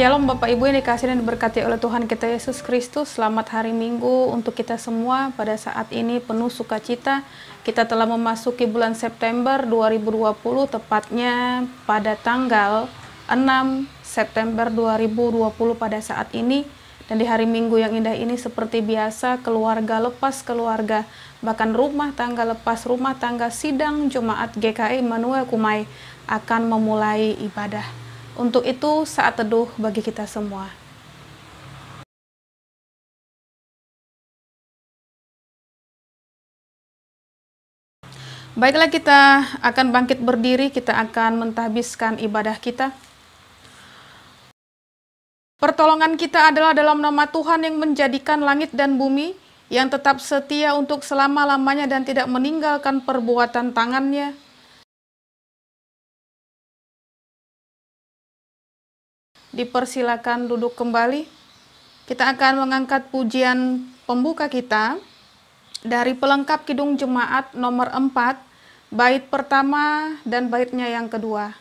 Shalom Bapak Ibu yang dikasihi dan diberkati oleh Tuhan kita Yesus Kristus. Selamat hari Minggu untuk kita semua. Pada saat ini penuh sukacita. Kita telah memasuki bulan September 2020, tepatnya pada tanggal 6 September 2020 pada saat ini. Dan di hari Minggu yang indah ini seperti biasa, keluarga lepas keluarga, bahkan rumah tangga lepas rumah tangga, sidang Jemaat GKI Immanuel Kumai akan memulai ibadah. Untuk itu saat teduh bagi kita semua. Baiklah, kita akan bangkit berdiri, kita akan mentahbiskan ibadah kita. Pertolongan kita adalah dalam nama Tuhan yang menjadikan langit dan bumi, yang tetap setia untuk selama-lamanya dan tidak meninggalkan perbuatan tangannya. Dipersilakan duduk kembali. Kita akan mengangkat pujian pembuka kita dari pelengkap Kidung Jemaat nomor 4, bait pertama dan baitnya yang kedua.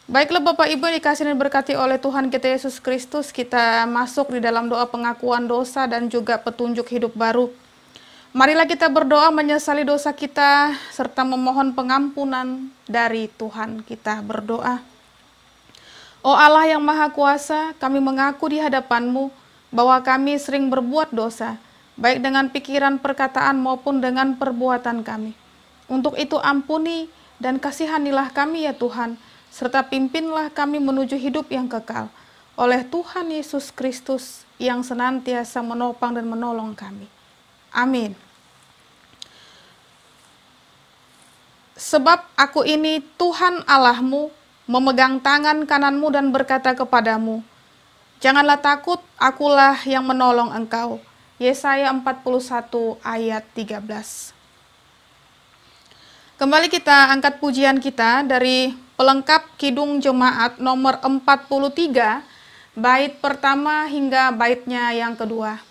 Baiklah Bapak Ibu yang dikasihi dan diberkati oleh Tuhan kita Yesus Kristus, kita masuk di dalam doa pengakuan dosa dan juga petunjuk hidup baru. Marilah kita berdoa menyesali dosa kita serta memohon pengampunan dari Tuhan. Kita berdoa. Oh Allah yang Maha Kuasa, kami mengaku di hadapan-Mu bahwa kami sering berbuat dosa, baik dengan pikiran, perkataan maupun dengan perbuatan kami. Untuk itu ampuni dan kasihanilah kami ya Tuhan, serta pimpinlah kami menuju hidup yang kekal oleh Tuhan Yesus Kristus yang senantiasa menopang dan menolong kami. Amin. Sebab aku ini Tuhan Allahmu, memegang tangan kananmu dan berkata kepadamu, janganlah takut, akulah yang menolong engkau. Yesaya 41 ayat 13. Kembali kita angkat pujian kita dari pelengkap Kidung Jemaat nomor 43, bait pertama hingga baitnya yang kedua.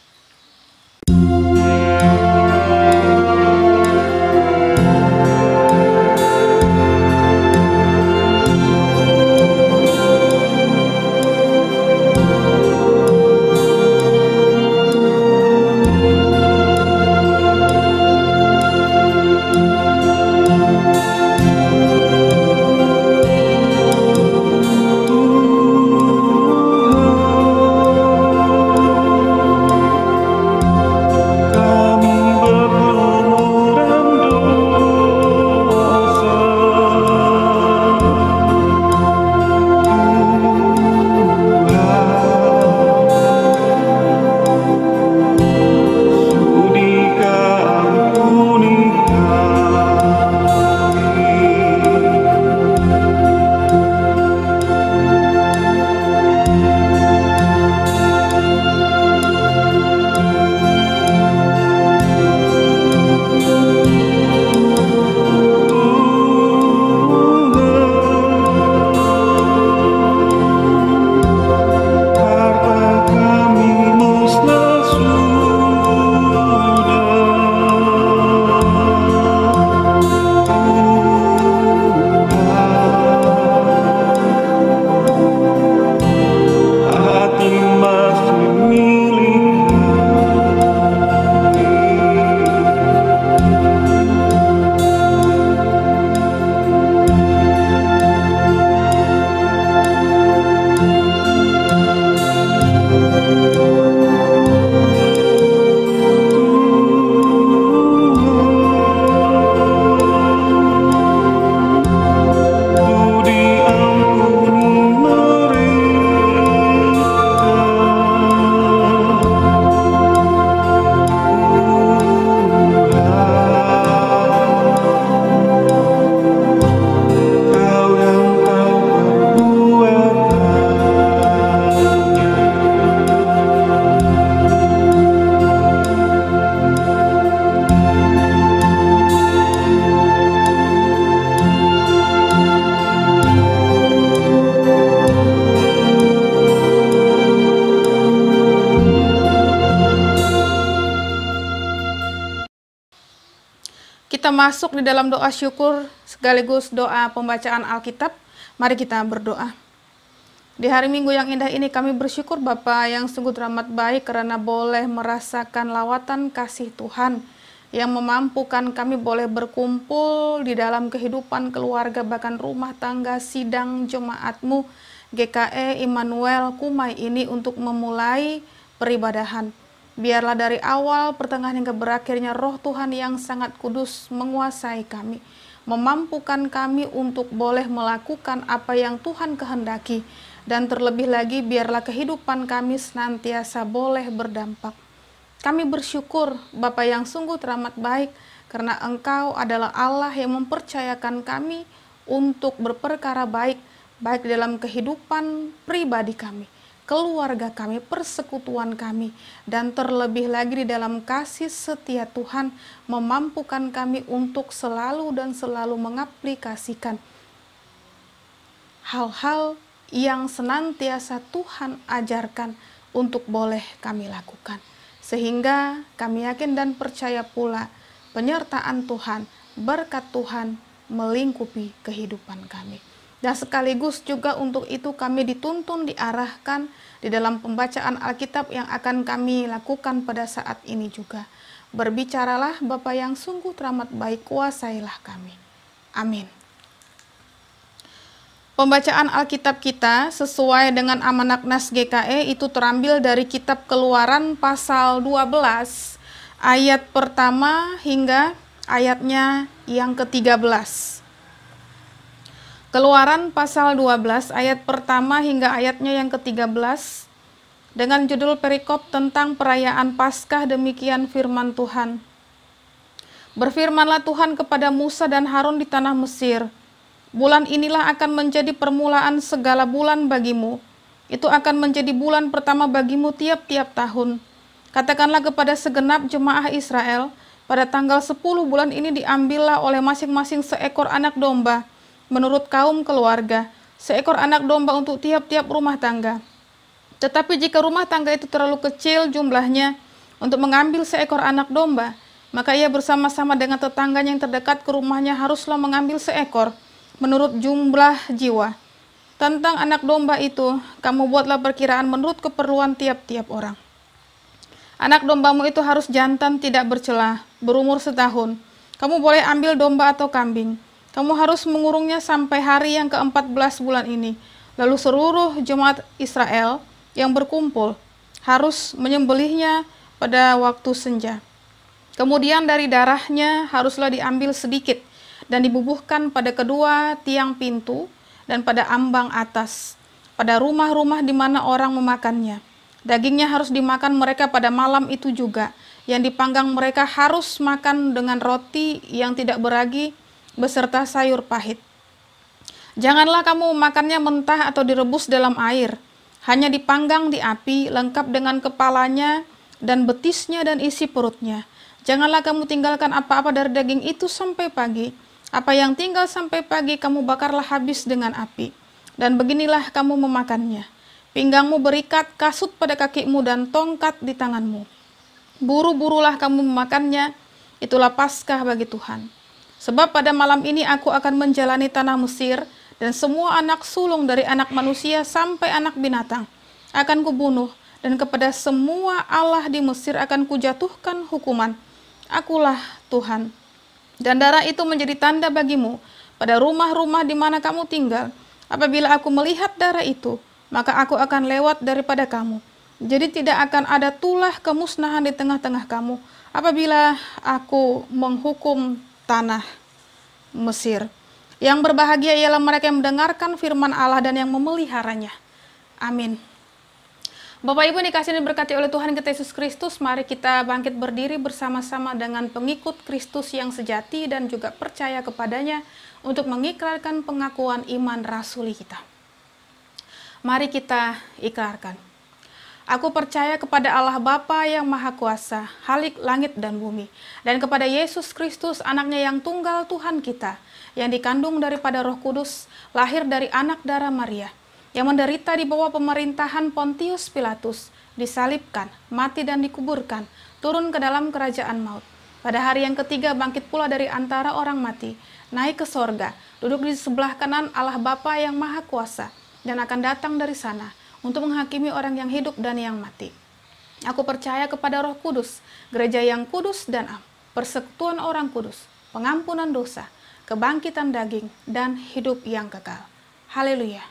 masuk di dalam doa syukur sekaligus doa pembacaan Alkitab. Mari kita berdoa. Di hari Minggu yang indah ini kami bersyukur Bapa yang sungguh teramat baik karena boleh merasakan lawatan kasih Tuhan yang memampukan kami boleh berkumpul di dalam kehidupan keluarga, bahkan rumah tangga, sidang jemaat-Mu GKE Immanuel Kumai ini untuk memulai peribadahan. Biarlah dari awal, pertengahan hingga berakhirnya Roh Tuhan yang sangat kudus menguasai kami, memampukan kami untuk boleh melakukan apa yang Tuhan kehendaki. Dan terlebih lagi biarlah kehidupan kami senantiasa boleh berdampak. Kami bersyukur Bapa yang sungguh teramat baik karena Engkau adalah Allah yang mempercayakan kami untuk berperkara baik, baik dalam kehidupan pribadi kami, keluarga kami, persekutuan kami, dan terlebih lagi di dalam kasih setia Tuhan memampukan kami untuk selalu dan selalu mengaplikasikan hal-hal yang senantiasa Tuhan ajarkan untuk boleh kami lakukan. Sehingga kami yakin dan percaya pula penyertaan Tuhan, berkat Tuhan melingkupi kehidupan kami. Dan sekaligus juga untuk itu kami dituntun, diarahkan di dalam pembacaan Alkitab yang akan kami lakukan pada saat ini juga. Berbicaralah Bapa yang sungguh teramat baik, kuasailah kami. Amin. Pembacaan Alkitab kita sesuai dengan Amanat Nas GKE itu terambil dari kitab Keluaran pasal 12 ayat pertama hingga ayatnya yang ke-13. Keluaran pasal 12 ayat pertama hingga ayatnya yang ke-13 dengan judul perikop tentang perayaan Paskah. Demikian firman Tuhan. Berfirmanlah Tuhan kepada Musa dan Harun di tanah Mesir, bulan inilah akan menjadi permulaan segala bulan bagimu. Itu akan menjadi bulan pertama bagimu tiap-tiap tahun. Katakanlah kepada segenap jemaah Israel, pada tanggal 10 bulan ini diambillah oleh masing-masing seekor anak domba, menurut kaum keluarga, seekor anak domba untuk tiap-tiap rumah tangga. Tetapi jika rumah tangga itu terlalu kecil jumlahnya untuk mengambil seekor anak domba, maka ia bersama-sama dengan tetangganya yang terdekat ke rumahnya haruslah mengambil seekor, menurut jumlah jiwa. Tentang anak domba itu, kamu buatlah perkiraan menurut keperluan tiap-tiap orang. Anak dombamu itu harus jantan, tidak bercela, berumur setahun. Kamu boleh ambil domba atau kambing. Kamu harus mengurungnya sampai hari yang ke-14 bulan ini. Lalu seluruh jemaat Israel yang berkumpul harus menyembelihnya pada waktu senja. Kemudian dari darahnya haruslah diambil sedikit dan dibubuhkan pada kedua tiang pintu dan pada ambang atas, pada rumah-rumah di mana orang memakannya. Dagingnya harus dimakan mereka pada malam itu juga. Yang dipanggang mereka harus makan dengan roti yang tidak beragi beserta sayur pahit. Janganlah kamu memakannya mentah atau direbus dalam air, hanya dipanggang di api, lengkap dengan kepalanya dan betisnya dan isi perutnya. Janganlah kamu tinggalkan apa-apa dari daging itu sampai pagi. Apa yang tinggal sampai pagi kamu bakarlah habis dengan api, dan beginilah kamu memakannya. Pinggangmu berikat, kasut pada kakimu, dan tongkat di tanganmu. Buru-burulah kamu memakannya, itulah Paskah bagi Tuhan. Sebab pada malam ini aku akan menjalani tanah Mesir, dan semua anak sulung dari anak manusia sampai anak binatang akan kubunuh, dan kepada semua Allah di Mesir akan kujatuhkan hukuman. Akulah Tuhan. Dan darah itu menjadi tanda bagimu pada rumah-rumah di mana kamu tinggal. Apabila aku melihat darah itu, maka aku akan lewat daripada kamu. Jadi tidak akan ada tulah kemusnahan di tengah-tengah kamu apabila aku menghukum tanah Mesir. Yang berbahagia ialah mereka yang mendengarkan firman Allah dan yang memeliharanya. Amin. Bapak Ibu dikasihi dan diberkati oleh Tuhan kita Yesus Kristus, mari kita bangkit berdiri bersama-sama dengan pengikut Kristus yang sejati dan juga percaya kepadanya untuk mengikrarkan pengakuan iman rasuli kita. Mari kita ikrarkan. Aku percaya kepada Allah Bapa yang Maha Kuasa, Khalik langit dan bumi, dan kepada Yesus Kristus, anaknya yang tunggal Tuhan kita, yang dikandung daripada Roh Kudus, lahir dari anak darah Maria, yang menderita di bawah pemerintahan Pontius Pilatus, disalibkan, mati dan dikuburkan, turun ke dalam kerajaan maut, Pada hari yang ketiga bangkit pula dari antara orang mati, naik ke sorga, duduk di sebelah kanan Allah Bapa yang Maha Kuasa, dan akan datang dari sana untuk menghakimi orang yang hidup dan yang mati. Aku percaya kepada Roh Kudus, gereja yang kudus dan am, persekutuan orang kudus, pengampunan dosa, kebangkitan daging, dan hidup yang kekal. Haleluya.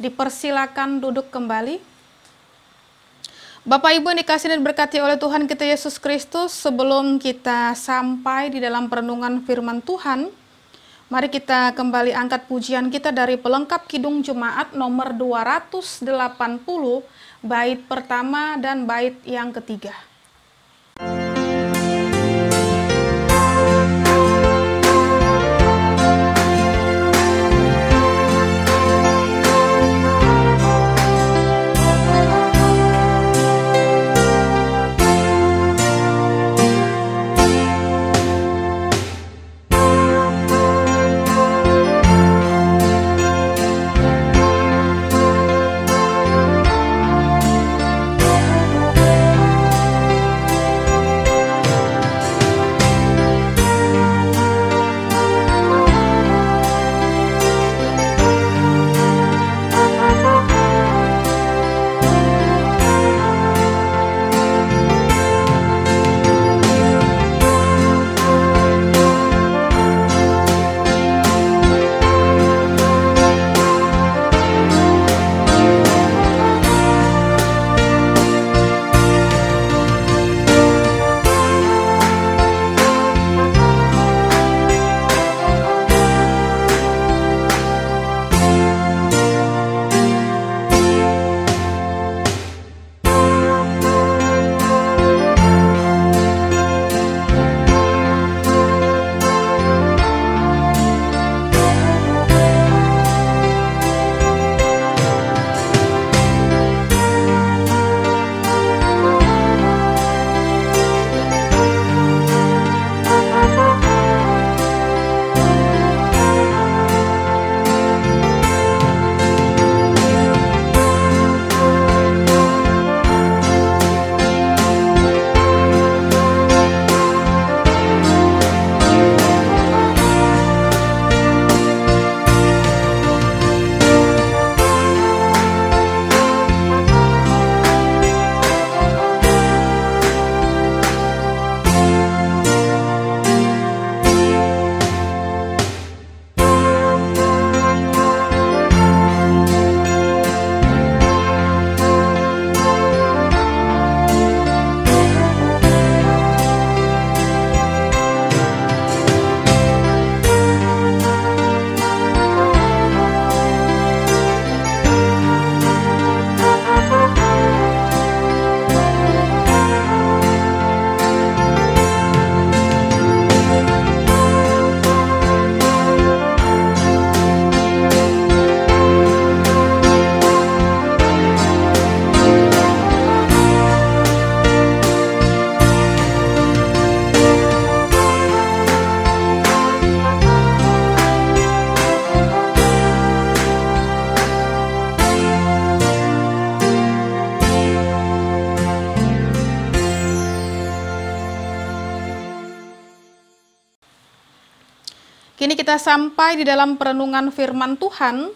Dipersilakan duduk kembali. Bapak Ibu yang dikasihi dan diberkati oleh Tuhan kita Yesus Kristus, sebelum kita sampai di dalam perenungan firman Tuhan, mari kita kembali angkat pujian kita dari pelengkap Kidung Jemaat nomor 280, bait pertama dan bait yang ketiga. Kini kita sampai di dalam perenungan firman Tuhan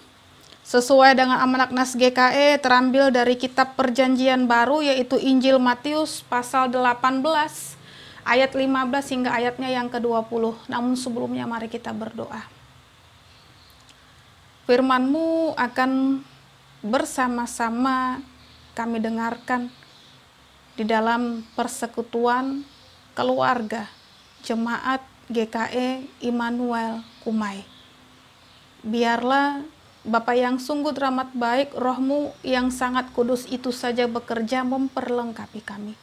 sesuai dengan Almanak Nas GKE terambil dari kitab Perjanjian Baru, yaitu Injil Matius pasal 18 ayat 15 hingga ayatnya yang ke-20. Namun sebelumnya mari kita berdoa. Firman-Mu akan bersama-sama kami dengarkan di dalam persekutuan keluarga jemaat GKE Immanuel Kumai. Biarlah Bapa yang sungguh teramat baik, Roh-Mu yang sangat kudus itu saja bekerja memperlengkapi kami,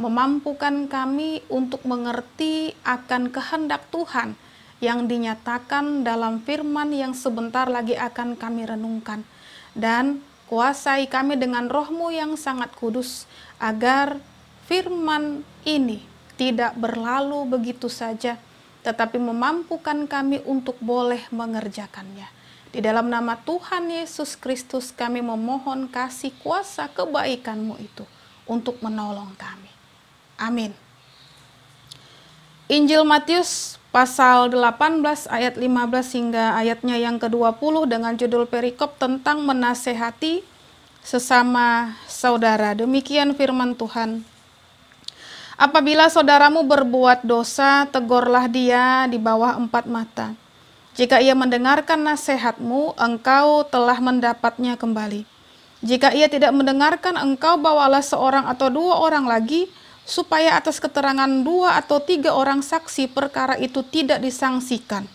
memampukan kami untuk mengerti akan kehendak Tuhan yang dinyatakan dalam firman yang sebentar lagi akan kami renungkan. Dan kuasai kami dengan Roh-Mu yang sangat kudus, agar firman ini tidak berlalu begitu saja, tetapi memampukan kami untuk boleh mengerjakannya. Di dalam nama Tuhan Yesus Kristus kami memohon kasih kuasa kebaikan-Mu itu untuk menolong kami. Amin. Injil Matius pasal 18 ayat 15 hingga ayatnya yang ke-20 dengan judul perikop tentang menasehati sesama saudara. Demikian firman Tuhan. Apabila saudaramu berbuat dosa, tegurlah dia di bawah 4 mata. Jika ia mendengarkan nasihatmu, engkau telah mendapatnya kembali. Jika ia tidak mendengarkan, engkau bawalah seorang atau 2 orang lagi, supaya atas keterangan 2 atau 3 orang saksi perkara itu tidak disangsikan.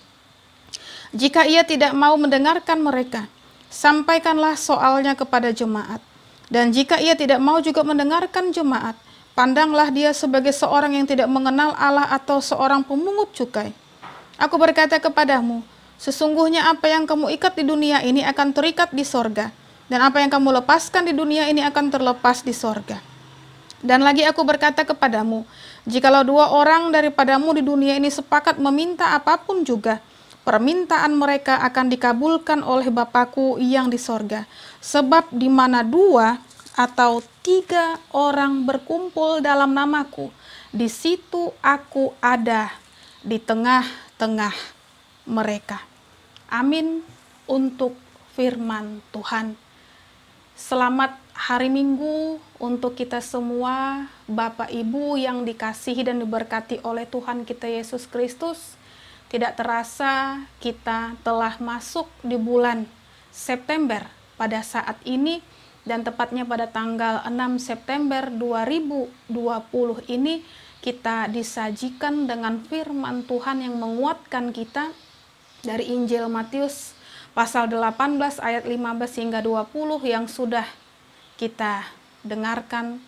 Jika ia tidak mau mendengarkan mereka, sampaikanlah soalnya kepada jemaat. Dan jika ia tidak mau juga mendengarkan jemaat, pandanglah dia sebagai seorang yang tidak mengenal Allah atau seorang pemungut cukai. Aku berkata kepadamu, sesungguhnya apa yang kamu ikat di dunia ini akan terikat di sorga, dan apa yang kamu lepaskan di dunia ini akan terlepas di sorga. Dan lagi aku berkata kepadamu, jikalau 2 orang daripadamu di dunia ini sepakat meminta apapun juga, permintaan mereka akan dikabulkan oleh Bapa-Ku yang di sorga. Sebab di mana 2 atau 3 orang berkumpul dalam namaku, di situ aku ada di tengah-tengah mereka. Amin untuk firman Tuhan. Selamat hari Minggu untuk kita semua, Bapak Ibu yang dikasihi dan diberkati oleh Tuhan kita Yesus Kristus. Tidak terasa kita telah masuk di bulan September pada saat ini, dan tepatnya pada tanggal 6 September 2020 ini kita disajikan dengan firman Tuhan yang menguatkan kita dari Injil Matius pasal 18 ayat 15 hingga 20 yang sudah kita dengarkan,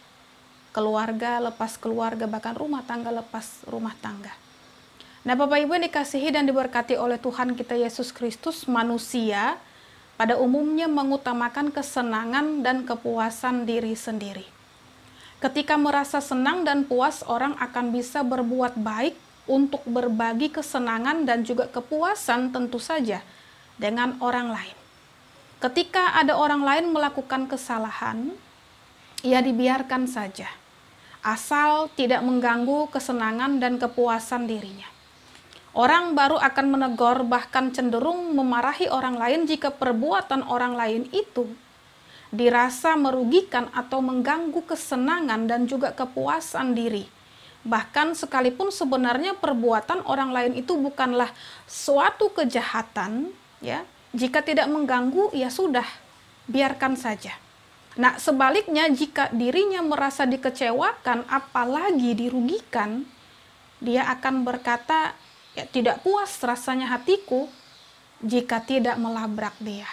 keluarga lepas keluarga, bahkan rumah tangga lepas rumah tangga. Nah, Bapak Ibu yang dikasihi dan diberkati oleh Tuhan kita Yesus Kristus, manusia pada umumnya mengutamakan kesenangan dan kepuasan diri sendiri. Ketika merasa senang dan puas, orang akan bisa berbuat baik untuk berbagi kesenangan dan juga kepuasan tentu saja dengan orang lain. Ketika ada orang lain melakukan kesalahan, ia dibiarkan saja, asal tidak mengganggu kesenangan dan kepuasan dirinya. Orang baru akan menegur, bahkan cenderung memarahi orang lain jika perbuatan orang lain itu dirasa merugikan atau mengganggu kesenangan dan juga kepuasan diri. Bahkan sekalipun sebenarnya perbuatan orang lain itu bukanlah suatu kejahatan, ya, jika tidak mengganggu, ya sudah, biarkan saja. Nah, sebaliknya jika dirinya merasa dikecewakan, apalagi dirugikan, dia akan berkata, ya, tidak puas rasanya hatiku jika tidak melabrak dia.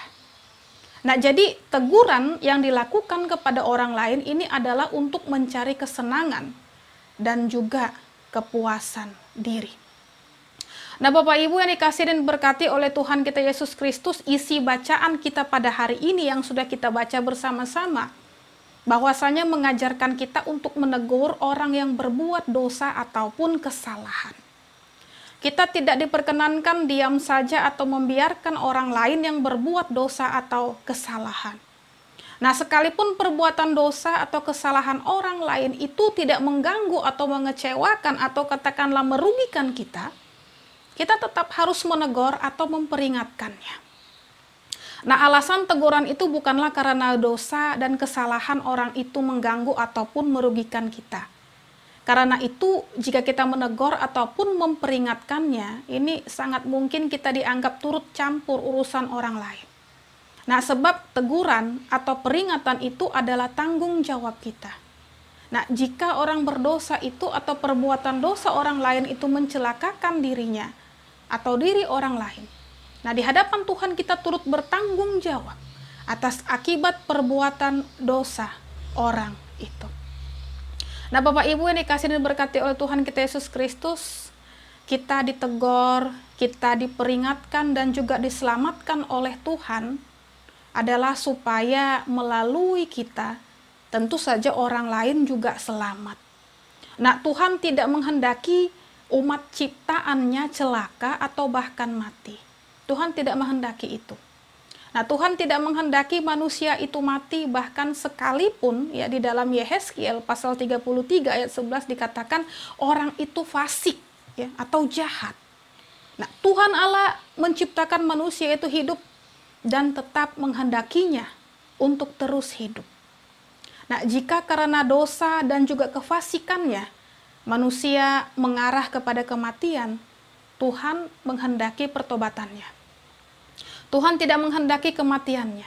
Nah, jadi teguran yang dilakukan kepada orang lain ini adalah untuk mencari kesenangan dan juga kepuasan diri. Nah, Bapak Ibu yang dikasihi dan diberkati oleh Tuhan kita Yesus Kristus, isi bacaan kita pada hari ini yang sudah kita baca bersama-sama, bahwasanya mengajarkan kita untuk menegur orang yang berbuat dosa ataupun kesalahan. Kita tidak diperkenankan diam saja atau membiarkan orang lain yang berbuat dosa atau kesalahan. Nah, sekalipun perbuatan dosa atau kesalahan orang lain itu tidak mengganggu atau mengecewakan atau katakanlah merugikan kita, kita tetap harus menegur atau memperingatkannya. Nah, alasan teguran itu bukanlah karena dosa dan kesalahan orang itu mengganggu ataupun merugikan kita. Karena itu, jika kita menegur ataupun memperingatkannya, ini sangat mungkin kita dianggap turut campur urusan orang lain. Nah, sebab teguran atau peringatan itu adalah tanggung jawab kita. Nah, jika orang berdosa itu atau perbuatan dosa orang lain itu mencelakakan dirinya atau diri orang lain, nah di hadapan Tuhan kita turut bertanggung jawab atas akibat perbuatan dosa orang itu. Nah, Bapak Ibu yang dikasihi dan diberkati oleh Tuhan kita Yesus Kristus, kita ditegur, kita diperingatkan dan juga diselamatkan oleh Tuhan adalah supaya melalui kita tentu saja orang lain juga selamat. Nah, Tuhan tidak menghendaki umat ciptaannya celaka atau bahkan mati. Tuhan tidak menghendaki itu. Nah, Tuhan tidak menghendaki manusia itu mati, bahkan sekalipun ya di dalam Yehezkiel pasal 33 ayat 11 dikatakan orang itu fasik ya atau jahat. Nah, Tuhan Allah menciptakan manusia itu hidup dan tetap menghendakinya untuk terus hidup. Nah, jika karena dosa dan juga kefasikannya manusia mengarah kepada kematian, Tuhan menghendaki pertobatannya. Tuhan tidak menghendaki kematiannya.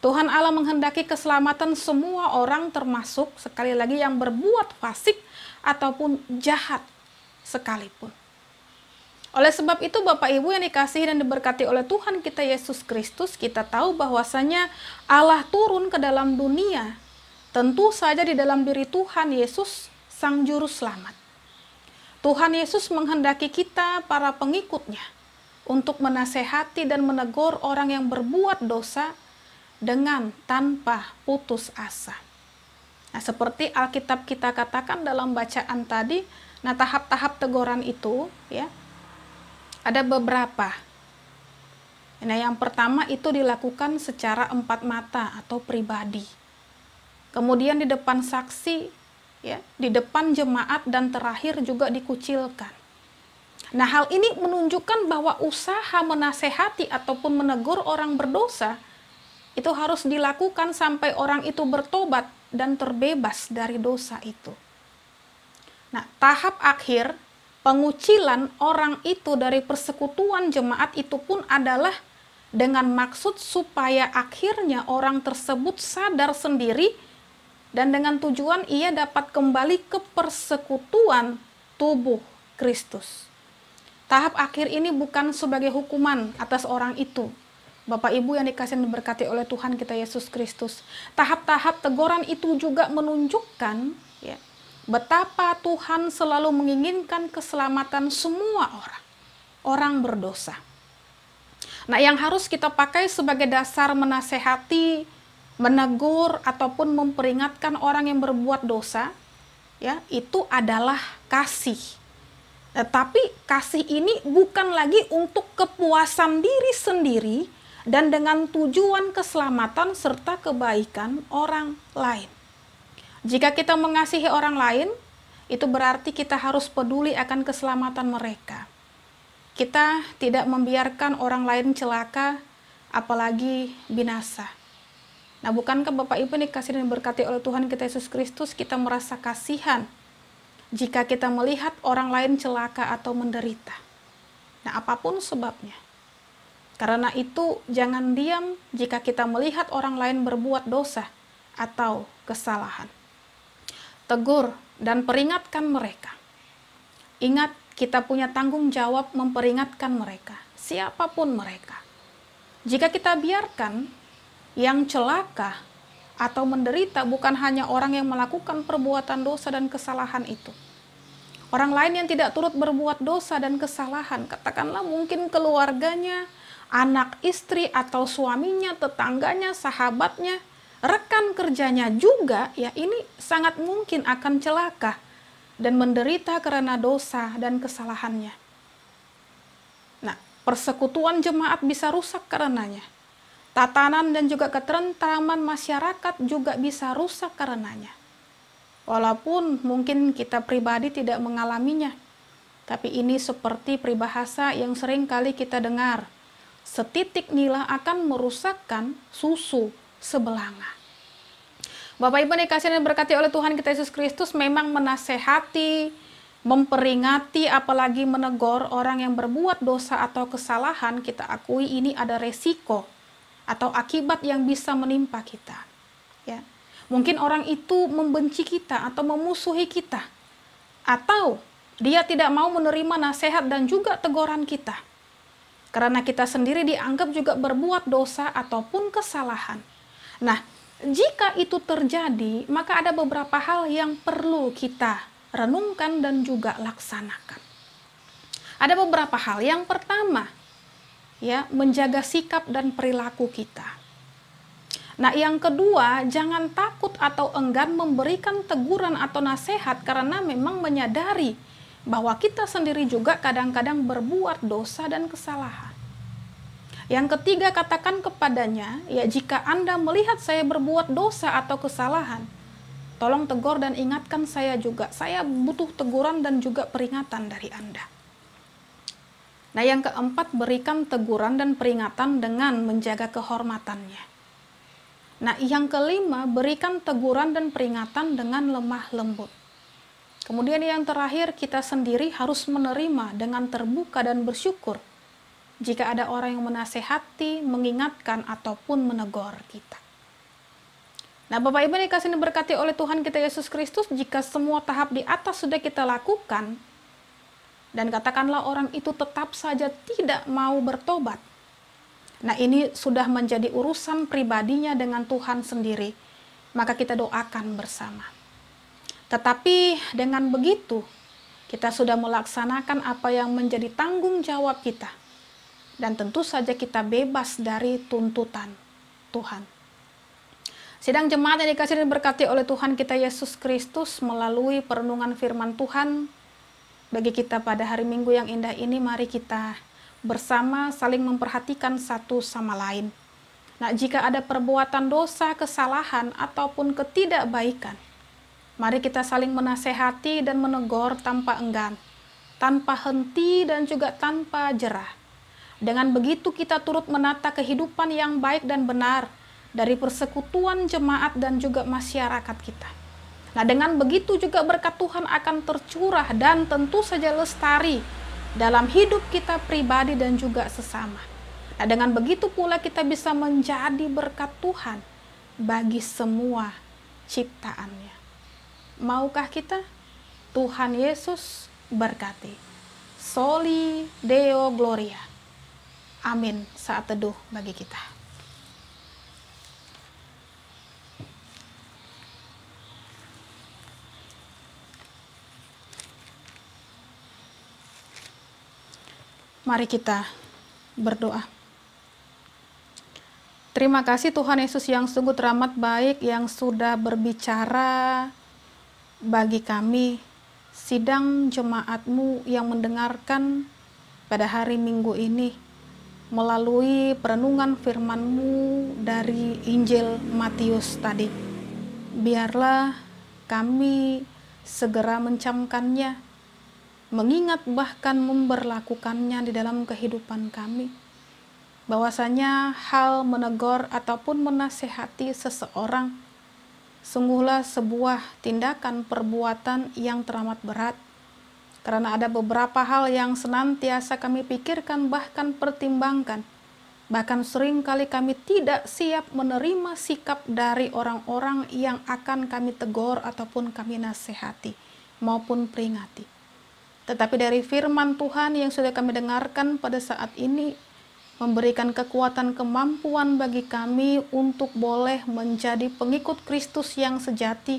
Tuhan Allah menghendaki keselamatan semua orang, termasuk sekali lagi yang berbuat fasik ataupun jahat sekalipun. Oleh sebab itu Bapak Ibu yang dikasihi dan diberkati oleh Tuhan kita Yesus Kristus, kita tahu bahwasanya Allah turun ke dalam dunia, tentu saja di dalam diri Tuhan Yesus Sang Juru Selamat. Tuhan Yesus menghendaki kita, para pengikutnya, untuk menasehati dan menegur orang yang berbuat dosa dengan tanpa putus asa. Nah, seperti Alkitab kita katakan dalam bacaan tadi, nah tahap-tahap teguran itu ya ada beberapa. Nah, yang pertama itu dilakukan secara empat mata atau pribadi. Kemudian di depan saksi, ya, di depan jemaat, dan terakhir juga dikucilkan. Nah, hal ini menunjukkan bahwa usaha menasehati ataupun menegur orang berdosa itu harus dilakukan sampai orang itu bertobat dan terbebas dari dosa itu. Nah, tahap akhir pengucilan orang itu dari persekutuan jemaat itu pun adalah dengan maksud supaya akhirnya orang tersebut sadar sendiri dan dengan tujuan ia dapat kembali ke persekutuan tubuh Kristus. Tahap akhir ini bukan sebagai hukuman atas orang itu. Bapak Ibu yang dikasihi dan diberkati oleh Tuhan kita Yesus Kristus. Tahap-tahap teguran itu juga menunjukkan ya, betapa Tuhan selalu menginginkan keselamatan semua orang berdosa. Nah, yang harus kita pakai sebagai dasar menasehati, menegur ataupun memperingatkan orang yang berbuat dosa, ya, itu adalah kasih. Tetapi kasih ini bukan lagi untuk kepuasan diri sendiri dan dengan tujuan keselamatan serta kebaikan orang lain. Jika kita mengasihi orang lain, itu berarti kita harus peduli akan keselamatan mereka. Kita tidak membiarkan orang lain celaka, apalagi binasa. Nah, bukankah Bapak Ibu dikasihi dan diberkati oleh Tuhan kita Yesus Kristus, kita merasa kasihan jika kita melihat orang lain celaka atau menderita. Nah, apapun sebabnya. Karena itu, jangan diam jika kita melihat orang lain berbuat dosa atau kesalahan. Tegur dan peringatkan mereka. Ingat, kita punya tanggung jawab memperingatkan mereka, siapapun mereka. Jika kita biarkan yang celaka atau menderita bukan hanya orang yang melakukan perbuatan dosa dan kesalahan itu. Orang lain yang tidak turut berbuat dosa dan kesalahan, katakanlah mungkin keluarganya, anak istri atau suaminya, tetangganya, sahabatnya, rekan kerjanya juga, ya ini sangat mungkin akan celaka dan menderita karena dosa dan kesalahannya. Nah, persekutuan jemaat bisa rusak karenanya. Tatanan dan juga ketentraman masyarakat juga bisa rusak karenanya. Walaupun mungkin kita pribadi tidak mengalaminya, tapi ini seperti peribahasa yang sering kali kita dengar. Setitik nila akan merusakkan susu sebelanga. Bapak Ibu dikasihi dan diberkati oleh Tuhan kita Yesus Kristus, memang menasehati, memperingati, apalagi menegur orang yang berbuat dosa atau kesalahan, kita akui ini ada resiko atau akibat yang bisa menimpa kita. Ya. Mungkin orang itu membenci kita atau memusuhi kita, atau dia tidak mau menerima nasihat dan juga teguran kita, karena kita sendiri dianggap juga berbuat dosa ataupun kesalahan. Nah, jika itu terjadi, maka ada beberapa hal yang perlu kita renungkan dan juga laksanakan. Ada beberapa hal. Yang pertama, ya, menjaga sikap dan perilaku kita. Nah, yang kedua, jangan takut atau enggan memberikan teguran atau nasihat karena memang menyadari bahwa kita sendiri juga kadang-kadang berbuat dosa dan kesalahan. Yang ketiga, katakan kepadanya, ya jika Anda melihat saya berbuat dosa atau kesalahan, tolong tegur dan ingatkan saya juga. Saya butuh teguran dan juga peringatan dari Anda. Nah, yang keempat, berikan teguran dan peringatan dengan menjaga kehormatannya. Nah, yang kelima, berikan teguran dan peringatan dengan lemah lembut. Kemudian yang terakhir, kita sendiri harus menerima dengan terbuka dan bersyukur jika ada orang yang menasehati, mengingatkan, ataupun menegur kita. Nah, Bapak Ibu yang dikasihi berkati oleh Tuhan kita Yesus Kristus, jika semua tahap di atas sudah kita lakukan, dan katakanlah orang itu tetap saja tidak mau bertobat, nah ini sudah menjadi urusan pribadinya dengan Tuhan sendiri, maka kita doakan bersama. Tetapi dengan begitu, kita sudah melaksanakan apa yang menjadi tanggung jawab kita. Dan tentu saja kita bebas dari tuntutan Tuhan. Sidang jemaat yang dikasihi dan diberkati oleh Tuhan kita Yesus Kristus, melalui perenungan firman Tuhan bagi kita pada hari Minggu yang indah ini, mari kita bersama saling memperhatikan satu sama lain. Nah, jika ada perbuatan dosa, kesalahan, ataupun ketidakbaikan, mari kita saling menasehati dan menegur tanpa enggan, tanpa henti dan juga tanpa jerah. Dengan begitu kita turut menata kehidupan yang baik dan benar dari persekutuan jemaat dan juga masyarakat kita. Nah, dengan begitu juga berkat Tuhan akan tercurah dan tentu saja lestari dalam hidup kita pribadi dan juga sesama. Nah, dengan begitu pula kita bisa menjadi berkat Tuhan bagi semua ciptaannya. Maukah kita? Tuhan Yesus berkati. Soli Deo Gloria. Amin. Saat teduh bagi kita. Mari kita berdoa. Terima kasih Tuhan Yesus yang sungguh teramat baik, yang sudah berbicara bagi kami, sidang jemaat-Mu yang mendengarkan pada hari Minggu ini, melalui perenungan firman-Mu dari Injil Matius tadi. Biarlah kami segera mencamkannya, mengingat bahkan memberlakukannya di dalam kehidupan kami, bahwasanya hal menegur ataupun menasehati seseorang sungguhlah sebuah tindakan perbuatan yang teramat berat, karena ada beberapa hal yang senantiasa kami pikirkan bahkan pertimbangkan, bahkan seringkali kami tidak siap menerima sikap dari orang-orang yang akan kami tegur ataupun kami nasihati maupun peringati. Tetapi dari firman Tuhan yang sudah kami dengarkan pada saat ini, memberikan kekuatan kemampuan bagi kami untuk boleh menjadi pengikut Kristus yang sejati,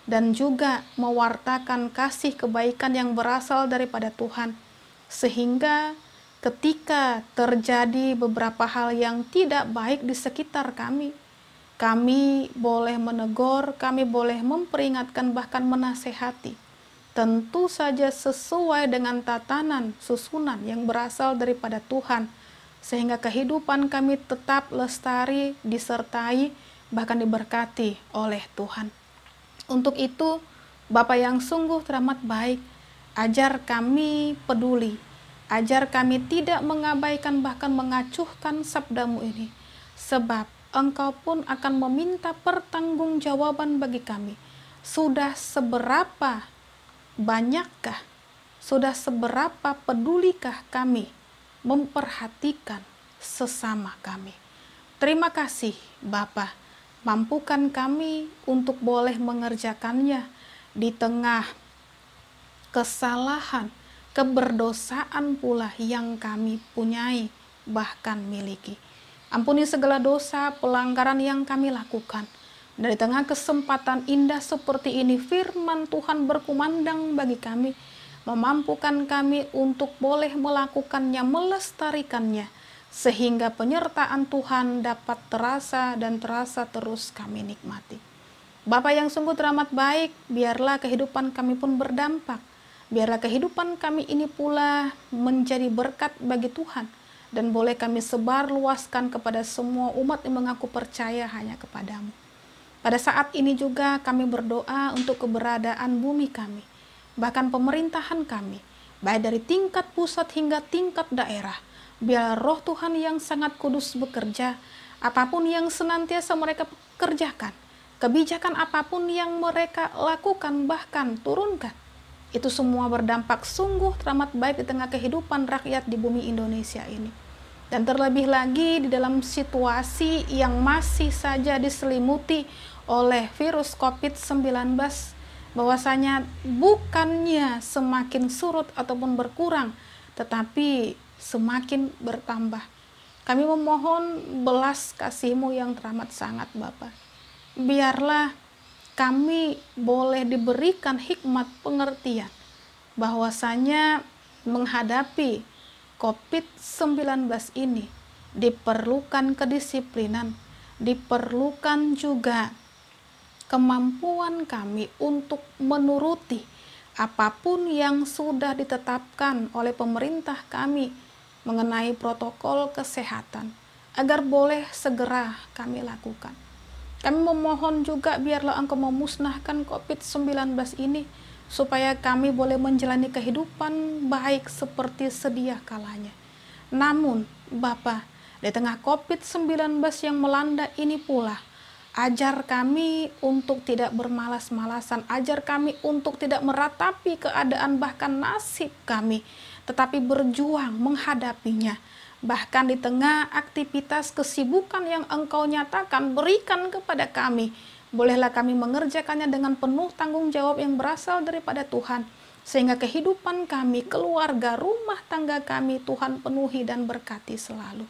dan juga mewartakan kasih kebaikan yang berasal daripada Tuhan. Sehingga ketika terjadi beberapa hal yang tidak baik di sekitar kami, kami boleh menegur, kami boleh memperingatkan, bahkan menasehati. Tentu saja sesuai dengan tatanan susunan yang berasal daripada Tuhan, sehingga kehidupan kami tetap lestari, disertai, bahkan diberkati oleh Tuhan. Untuk itu, Bapa yang sungguh teramat baik, ajar kami peduli, ajar kami tidak mengabaikan bahkan mengacuhkan sabda-Mu ini, sebab Engkau pun akan meminta pertanggungjawaban bagi kami. Sudah seberapa banyakkah, sudah seberapa pedulikah kami memperhatikan sesama kami. Terima kasih Bapa, mampukan kami untuk boleh mengerjakannya di tengah kesalahan, keberdosaan pula yang kami punyai bahkan miliki. Ampuni segala dosa, pelanggaran yang kami lakukan. Dari tengah kesempatan indah seperti ini, firman Tuhan berkumandang bagi kami, memampukan kami untuk boleh melakukannya, melestarikannya, sehingga penyertaan Tuhan dapat terasa dan terasa terus kami nikmati. Bapa yang sungguh teramat baik, biarlah kehidupan kami pun berdampak. Biarlah kehidupan kami ini pula menjadi berkat bagi Tuhan, dan boleh kami sebar luaskan kepada semua umat yang mengaku percaya hanya kepadamu. Pada saat ini juga kami berdoa untuk keberadaan bumi kami, bahkan pemerintahan kami, baik dari tingkat pusat hingga tingkat daerah. Biar roh Tuhan yang sangat kudus bekerja, apapun yang senantiasa mereka kerjakan, kebijakan apapun yang mereka lakukan bahkan turunkan, itu semua berdampak sungguh teramat baik di tengah kehidupan rakyat di bumi Indonesia ini. Dan terlebih lagi di dalam situasi yang masih saja diselimuti oleh virus COVID-19, bahwasanya bukannya semakin surut ataupun berkurang, tetapi semakin bertambah. Kami memohon belas kasih-Mu yang teramat sangat, Bapa. Biarlah kami boleh diberikan hikmat pengertian bahwasanya menghadapi COVID-19 ini diperlukan kedisiplinan, diperlukan juga kemampuan kami untuk menuruti apapun yang sudah ditetapkan oleh pemerintah kami mengenai protokol kesehatan, agar boleh segera kami lakukan. Kami memohon juga biarlah Engkau memusnahkan COVID-19 ini, supaya kami boleh menjalani kehidupan baik seperti sedia kalanya. Namun, Bapa, di tengah COVID-19 yang melanda ini pula, ajar kami untuk tidak bermalas-malasan, ajar kami untuk tidak meratapi keadaan bahkan nasib kami, tetapi berjuang menghadapinya. Bahkan di tengah aktivitas kesibukan yang Engkau nyatakan berikan kepada kami, bolehlah kami mengerjakannya dengan penuh tanggung jawab yang berasal daripada Tuhan, sehingga kehidupan kami, keluarga, rumah tangga kami Tuhan penuhi dan berkati selalu.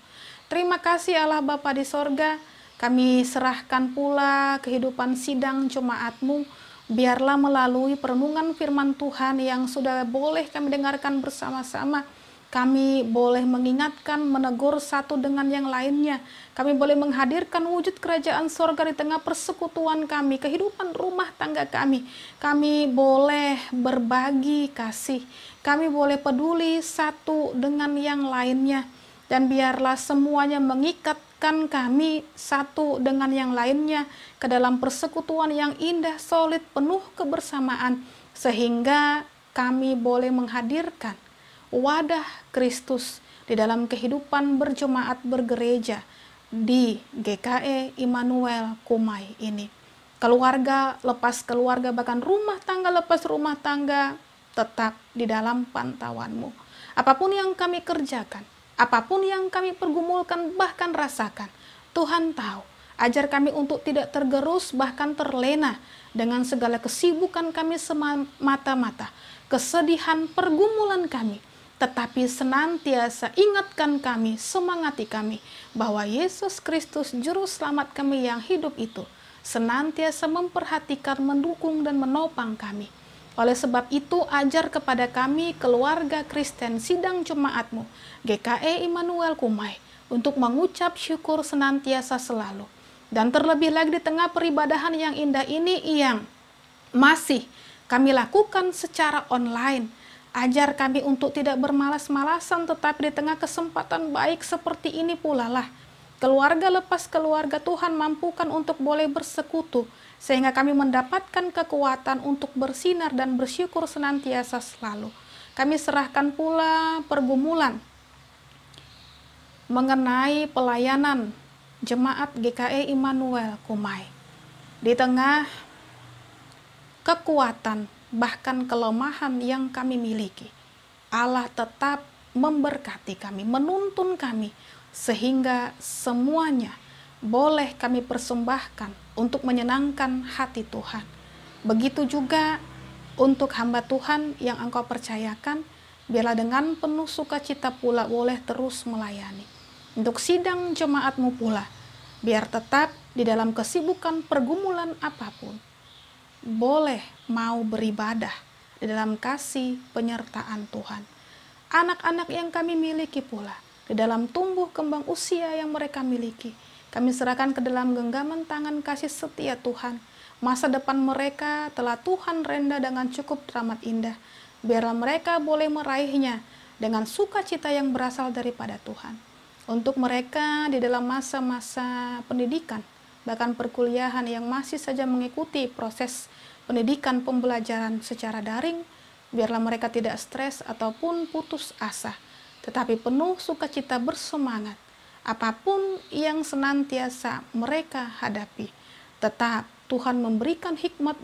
Terima kasih Allah Bapa di sorga. Kami serahkan pula kehidupan sidang jemaat-Mu, biarlah melalui perenungan firman Tuhan yang sudah boleh kami dengarkan bersama-sama, kami boleh mengingatkan, menegur satu dengan yang lainnya. Kami boleh menghadirkan wujud kerajaan sorga di tengah persekutuan kami, kehidupan rumah tangga kami. Kami boleh berbagi kasih, kami boleh peduli satu dengan yang lainnya. Dan biarlah semuanya mengikatkan kami satu dengan yang lainnya ke dalam persekutuan yang indah, solid, penuh kebersamaan, sehingga kami boleh menghadirkan wadah Kristus di dalam kehidupan berjemaat bergereja di GKE Immanuel Kumai ini. Keluarga lepas keluarga, bahkan rumah tangga lepas rumah tangga, tetap di dalam pantauan-Mu. Apapun yang kami kerjakan, apapun yang kami pergumulkan bahkan rasakan, Tuhan tahu. Ajar kami untuk tidak tergerus bahkan terlena dengan segala kesibukan kami semata-mata, kesedihan pergumulan kami, tetapi senantiasa ingatkan kami, semangati kami, bahwa Yesus Kristus Juru Selamat kami yang hidup itu senantiasa memperhatikan, mendukung, dan menopang kami. Oleh sebab itu, ajar kepada kami, keluarga Kristen sidang jemaat-Mu, GKE Immanuel Kumai, untuk mengucap syukur senantiasa selalu. Dan terlebih lagi di tengah peribadahan yang indah ini yang masih kami lakukan secara online, ajar kami untuk tidak bermalas-malasan, tetapi di tengah kesempatan baik seperti ini pula lah, keluarga lepas keluarga, Tuhan mampukan untuk boleh bersekutu, sehingga kami mendapatkan kekuatan untuk bersinar dan bersyukur senantiasa selalu. Kami serahkan pula pergumulan mengenai pelayanan jemaat GKE Immanuel Kumai. Di tengah kekuatan bahkan kelemahan yang kami miliki, Allah tetap memberkati kami, menuntun kami, sehingga semuanya boleh kami persembahkan untuk menyenangkan hati Tuhan. Begitu juga untuk hamba Tuhan yang Engkau percayakan, biarlah dengan penuh sukacita pula boleh terus melayani. Untuk sidang jemaat-Mu pula, biar tetap di dalam kesibukan pergumulan apapun, boleh mau beribadah di dalam kasih penyertaan Tuhan. Anak-anak yang kami miliki pula, di dalam tumbuh kembang usia yang mereka miliki. Kami serahkan ke dalam genggaman tangan kasih setia Tuhan. Masa depan mereka telah Tuhan renda dengan cukup teramat indah. Biarlah mereka boleh meraihnya dengan sukacita yang berasal daripada Tuhan. Untuk mereka di dalam masa-masa pendidikan, bahkan perkuliahan yang masih saja mengikuti proses pendidikan pembelajaran secara daring, biarlah mereka tidak stres ataupun putus asa, tetapi penuh sukacita bersemangat. Apapun yang senantiasa mereka hadapi, tetap Tuhan memberikan hikmat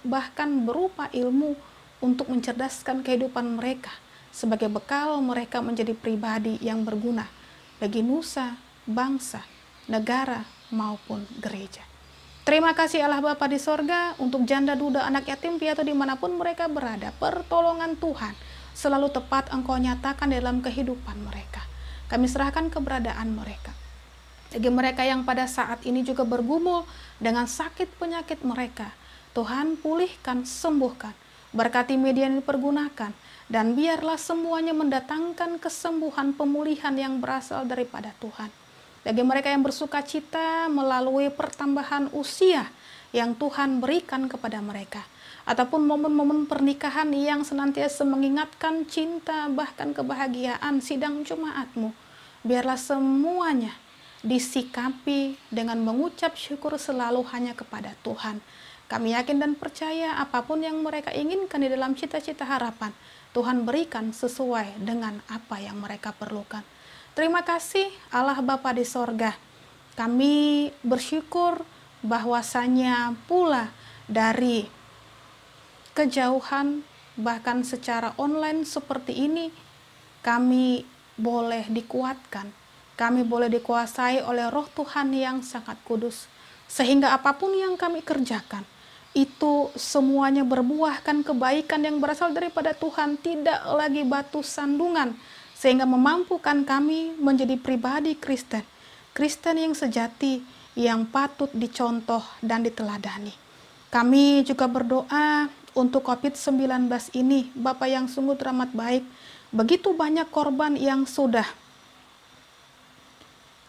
bahkan berupa ilmu untuk mencerdaskan kehidupan mereka sebagai bekal mereka menjadi pribadi yang berguna bagi nusa, bangsa, negara, maupun gereja. Terima kasih Allah Bapa di sorga untuk janda duda anak yatim piatu dimanapun mereka berada. Pertolongan Tuhan selalu tepat Engkau nyatakan dalam kehidupan mereka. Kami serahkan keberadaan mereka. Bagi mereka yang pada saat ini juga bergumul dengan sakit penyakit mereka, Tuhan pulihkan, sembuhkan. Berkati media yang dipergunakan, dan biarlah semuanya mendatangkan kesembuhan pemulihan yang berasal daripada Tuhan. Bagi mereka yang bersuka cita melalui pertambahan usia yang Tuhan berikan kepada mereka, ataupun momen-momen pernikahan yang senantiasa mengingatkan cinta bahkan kebahagiaan sidang jemaat-Mu, biarlah semuanya disikapi dengan mengucap syukur selalu hanya kepada Tuhan. Kami yakin dan percaya apapun yang mereka inginkan di dalam cita-cita harapan, Tuhan berikan sesuai dengan apa yang mereka perlukan. Terima kasih Allah Bapa di sorga. Kami bersyukur bahwasanya pula dari kejauhan bahkan secara online seperti ini, kami boleh dikuatkan, kami boleh dikuasai oleh Roh Tuhan yang sangat kudus, sehingga apapun yang kami kerjakan, itu semuanya berbuahkan kebaikan yang berasal daripada Tuhan, tidak lagi batu sandungan, sehingga memampukan kami menjadi pribadi Kristen, Kristen yang sejati, yang patut dicontoh dan diteladani. Kami juga berdoa untuk COVID-19 ini, Bapa yang sungguh teramat baik, begitu banyak korban yang sudah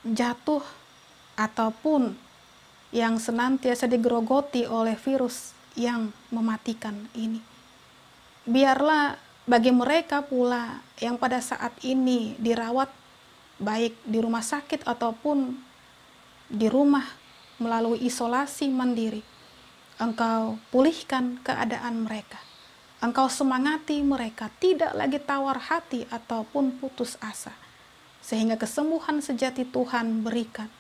jatuh ataupun yang senantiasa digerogoti oleh virus yang mematikan ini. Biarlah bagi mereka pula yang pada saat ini dirawat baik di rumah sakit ataupun di rumah melalui isolasi mandiri, Engkau pulihkan keadaan mereka. Engkau semangati mereka, tidak lagi tawar hati ataupun putus asa, sehingga kesembuhan sejati Tuhan berikan.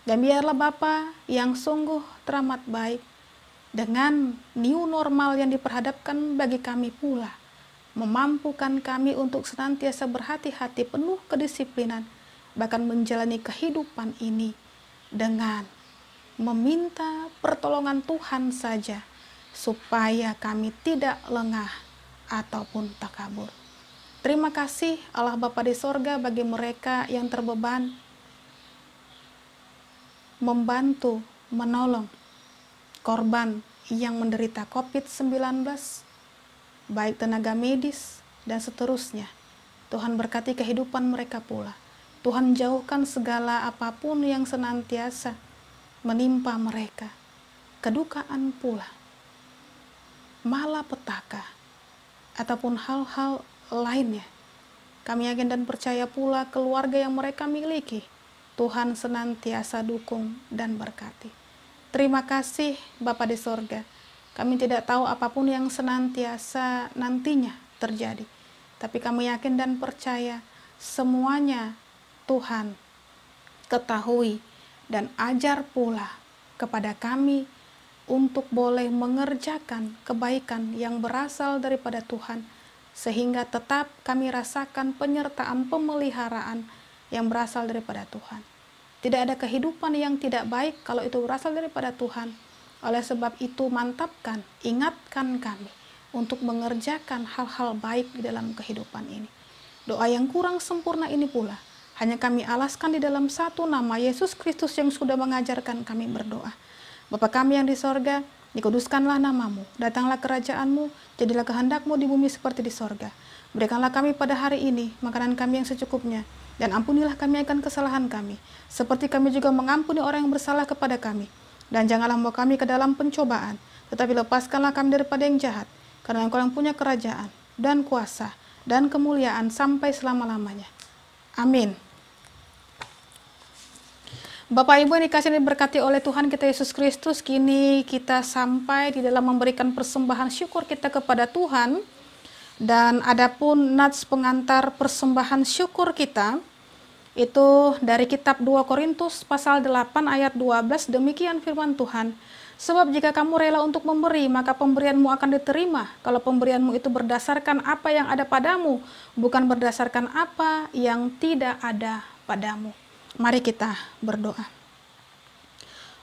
Dan biarlah Bapa yang sungguh teramat baik, dengan new normal yang diperhadapkan bagi kami pula, memampukan kami untuk senantiasa berhati-hati penuh kedisiplinan, bahkan menjalani kehidupan ini dengan meminta pertolongan Tuhan saja, supaya kami tidak lengah ataupun takabur. Terima kasih Allah Bapa di sorga bagi mereka yang terbeban, membantu, menolong korban yang menderita COVID-19, baik tenaga medis dan seterusnya. Tuhan berkati kehidupan mereka pula. Tuhan jauhkan segala apapun yang senantiasa menimpa mereka, kedukaan pula, malapetaka, ataupun hal-hal lainnya. Kami yakin dan percaya pula keluarga yang mereka miliki, Tuhan senantiasa dukung dan berkati. Terima kasih Bapa di sorga. Kami tidak tahu apapun yang senantiasa nantinya terjadi, tapi kami yakin dan percaya semuanya Tuhan ketahui dan ajar pula kepada kami untuk boleh mengerjakan kebaikan yang berasal daripada Tuhan, sehingga tetap kami rasakan penyertaan pemeliharaan yang berasal daripada Tuhan. Tidak ada kehidupan yang tidak baik kalau itu berasal daripada Tuhan. Oleh sebab itu mantapkan, ingatkan kami untuk mengerjakan hal-hal baik di dalam kehidupan ini. Doa yang kurang sempurna ini pula hanya kami alaskan di dalam satu nama, Yesus Kristus yang sudah mengajarkan kami berdoa. Bapa kami yang di sorga, dikuduskanlah namamu, datanglah kerajaanmu, jadilah kehendakmu di bumi seperti di sorga. Berikanlah kami pada hari ini makanan kami yang secukupnya, Dan ampunilah kami akan kesalahan kami, seperti kami juga mengampuni orang yang bersalah kepada kami. Dan janganlah membawa kami ke dalam pencobaan, tetapi lepaskanlah kami daripada yang jahat, karena Engkau yang punya kerajaan, dan kuasa, dan kemuliaan sampai selama-lamanya. Amin. Bapak Ibu yang dikasihi dan diberkati oleh Tuhan kita Yesus Kristus, kini kita sampai di dalam memberikan persembahan syukur kita kepada Tuhan. Dan adapun nats pengantar persembahan syukur kita, itu dari kitab 2 Korintus pasal 8 ayat 12, demikian firman Tuhan. Sebab jika kamu rela untuk memberi, maka pemberianmu akan diterima, kalau pemberianmu itu berdasarkan apa yang ada padamu, bukan berdasarkan apa yang tidak ada padamu. Mari kita berdoa.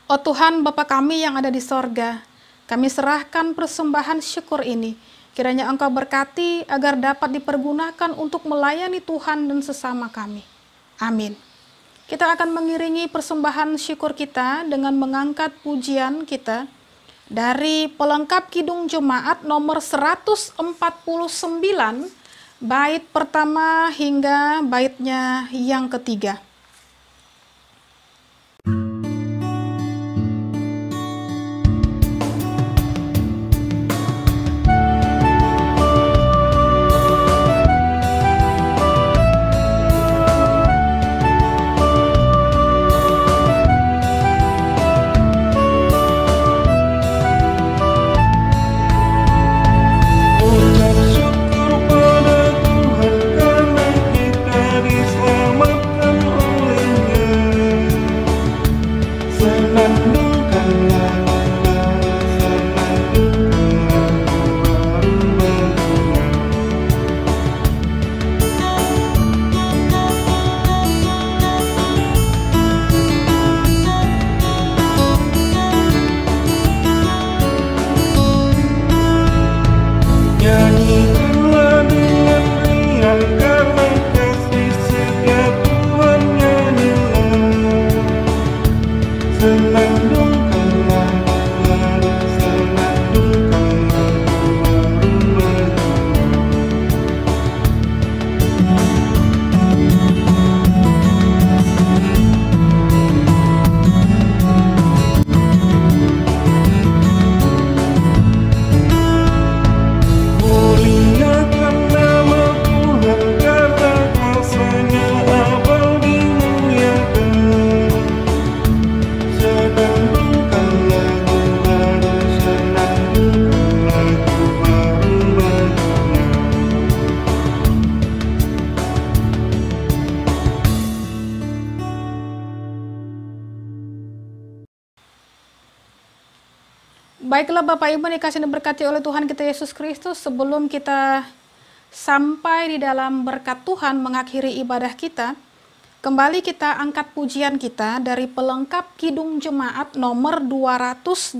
Oh Tuhan, Bapa kami yang ada di sorga, kami serahkan persembahan syukur ini. Kiranya Engkau berkati agar dapat dipergunakan untuk melayani Tuhan dan sesama kami. Amin. Kita akan mengiringi persembahan syukur kita dengan mengangkat pujian kita dari pelengkap Kidung Jemaat nomor 149, bait pertama hingga baitnya yang ketiga. Baiklah Bapak Ibu dikasih dan diberkati oleh Tuhan kita Yesus Kristus, sebelum kita sampai di dalam berkat Tuhan mengakhiri ibadah kita, kembali kita angkat pujian kita dari pelengkap Kidung Jemaat nomor 285.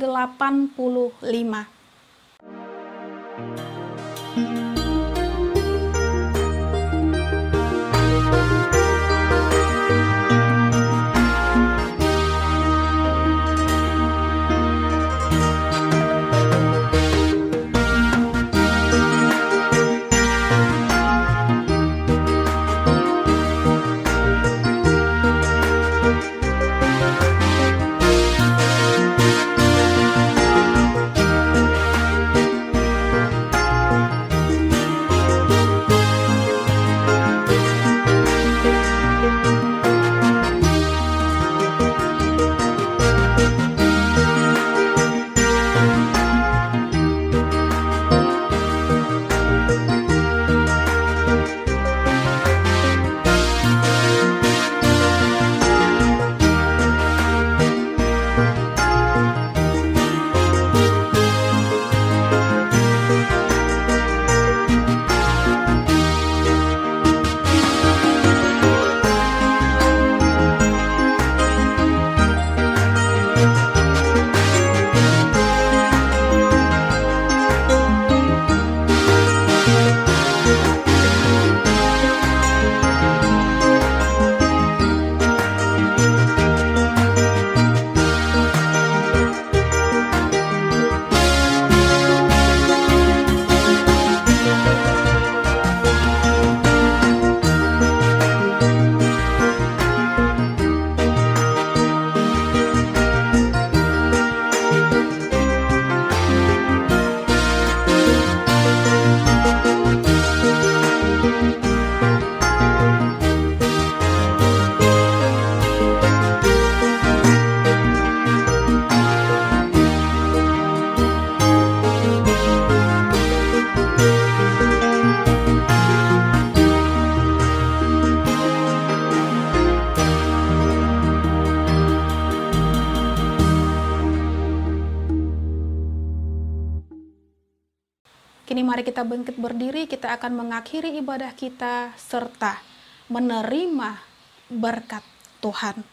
Kini mari kita bangkit berdiri, kita akan mengakhiri ibadah kita serta menerima berkat Tuhan.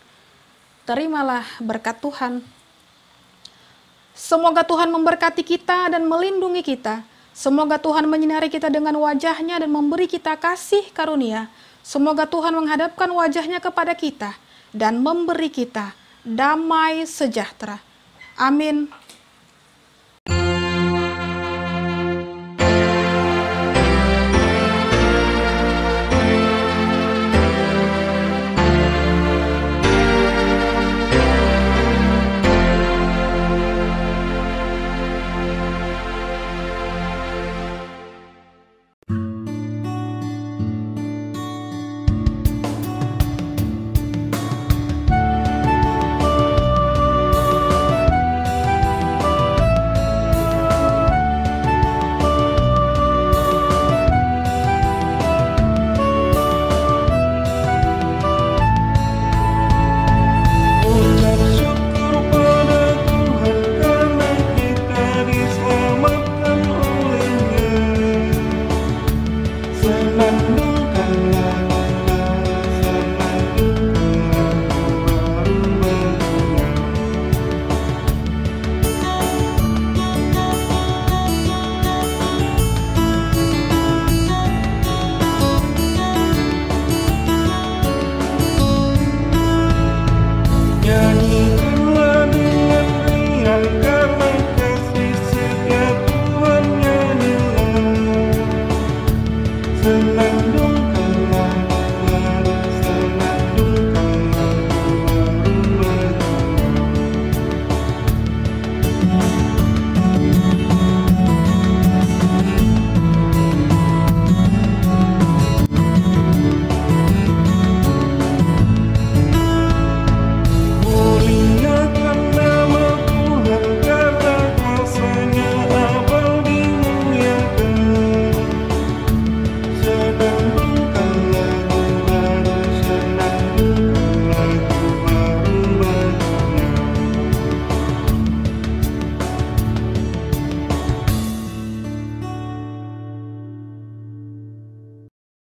Terimalah berkat Tuhan. Semoga Tuhan memberkati kita dan melindungi kita. Semoga Tuhan menyinari kita dengan wajah-Nya dan memberi kita kasih karunia. Semoga Tuhan menghadapkan wajah-Nya kepada kita dan memberi kita damai sejahtera. Amin.